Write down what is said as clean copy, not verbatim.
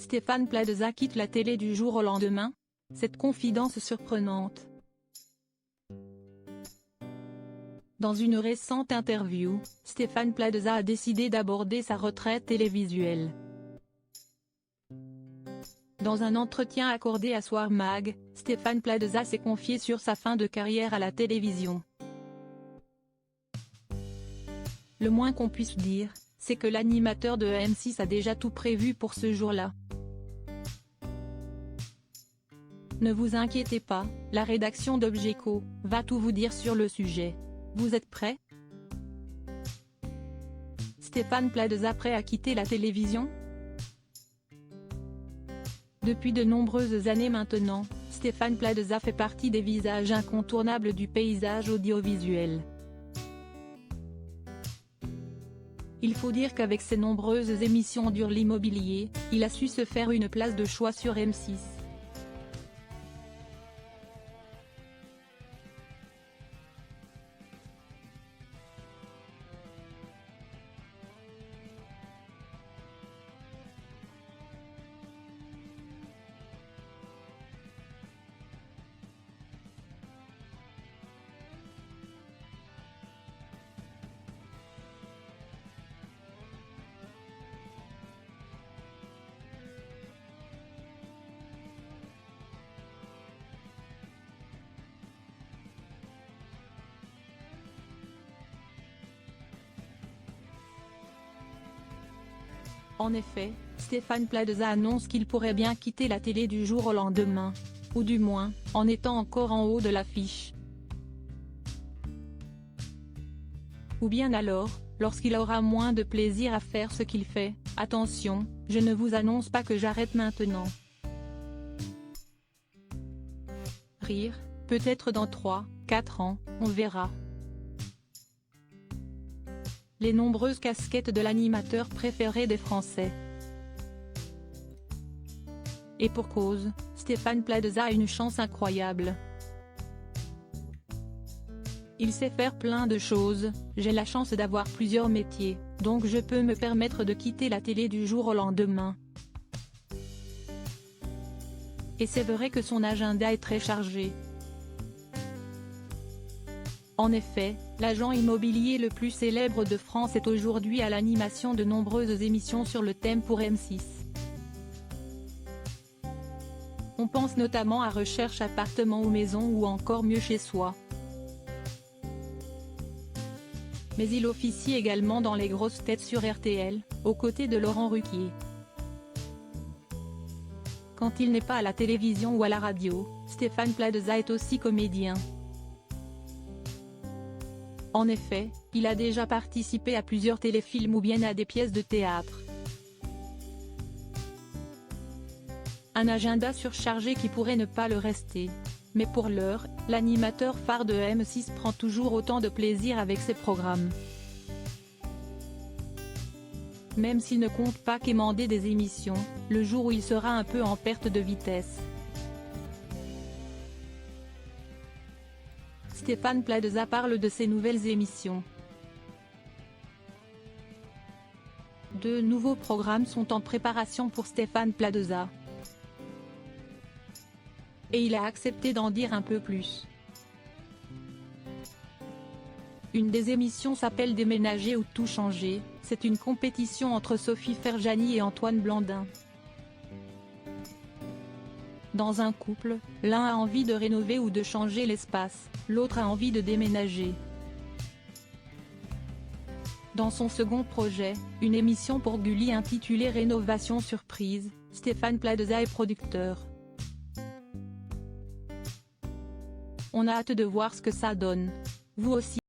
Stéphane Plaza quitte la télé du jour au lendemain? Cette confidence surprenante. Dans une récente interview, Stéphane Plaza a décidé d'aborder sa retraite télévisuelle. Dans un entretien accordé à Soir Mag, Stéphane Plaza s'est confié sur sa fin de carrière à la télévision. Le moins qu'on puisse dire, c'est que l'animateur de M6 a déjà tout prévu pour ce jour-là. Ne vous inquiétez pas, la rédaction d'Obgeco va tout vous dire sur le sujet. Vous êtes prêts? Stéphane Plaza prêt à quitter la télévision? Depuis de nombreuses années maintenant, Stéphane Plaza fait partie des visages incontournables du paysage audiovisuel. Il faut dire qu'avec ses nombreuses émissions sur l'immobilier, il a su se faire une place de choix sur M6. En effet, Stéphane Plaza annonce qu'il pourrait bien quitter la télé du jour au lendemain. Ou du moins, en étant encore en haut de l'affiche. Ou bien alors, lorsqu'il aura moins de plaisir à faire ce qu'il fait. Attention, je ne vous annonce pas que j'arrête maintenant. Rire, peut-être dans 3, 4 ans, on verra. Les nombreuses casquettes de l'animateur préféré des Français. Et pour cause, Stéphane Plaza a une chance incroyable. Il sait faire plein de choses, j'ai la chance d'avoir plusieurs métiers, donc je peux me permettre de quitter la télé du jour au lendemain. Et c'est vrai que son agenda est très chargé. En effet, l'agent immobilier le plus célèbre de France est aujourd'hui à l'animation de nombreuses émissions sur le thème pour M6. On pense notamment à Recherche appartement ou maison ou encore Mieux chez soi. Mais il officie également dans Les grosses têtes sur RTL, aux côtés de Laurent Ruquier. Quand il n'est pas à la télévision ou à la radio, Stéphane Plaza est aussi comédien. En effet, il a déjà participé à plusieurs téléfilms ou bien à des pièces de théâtre. Un agenda surchargé qui pourrait ne pas le rester. Mais pour l'heure, l'animateur phare de M6 prend toujours autant de plaisir avec ses programmes. Même s'il ne compte pas quémander des émissions, le jour où il sera un peu en perte de vitesse. Stéphane Plaza parle de ses nouvelles émissions. De nouveaux programmes sont en préparation pour Stéphane Plaza. Et il a accepté d'en dire un peu plus. Une des émissions s'appelle Déménager ou tout changer, c'est une compétition entre Sophie Ferjani et Antoine Blandin. Dans un couple, l'un a envie de rénover ou de changer l'espace, l'autre a envie de déménager. Dans son second projet, une émission pour Gulli intitulée Rénovation surprise, Stéphane Plaza est producteur. On a hâte de voir ce que ça donne. Vous aussi.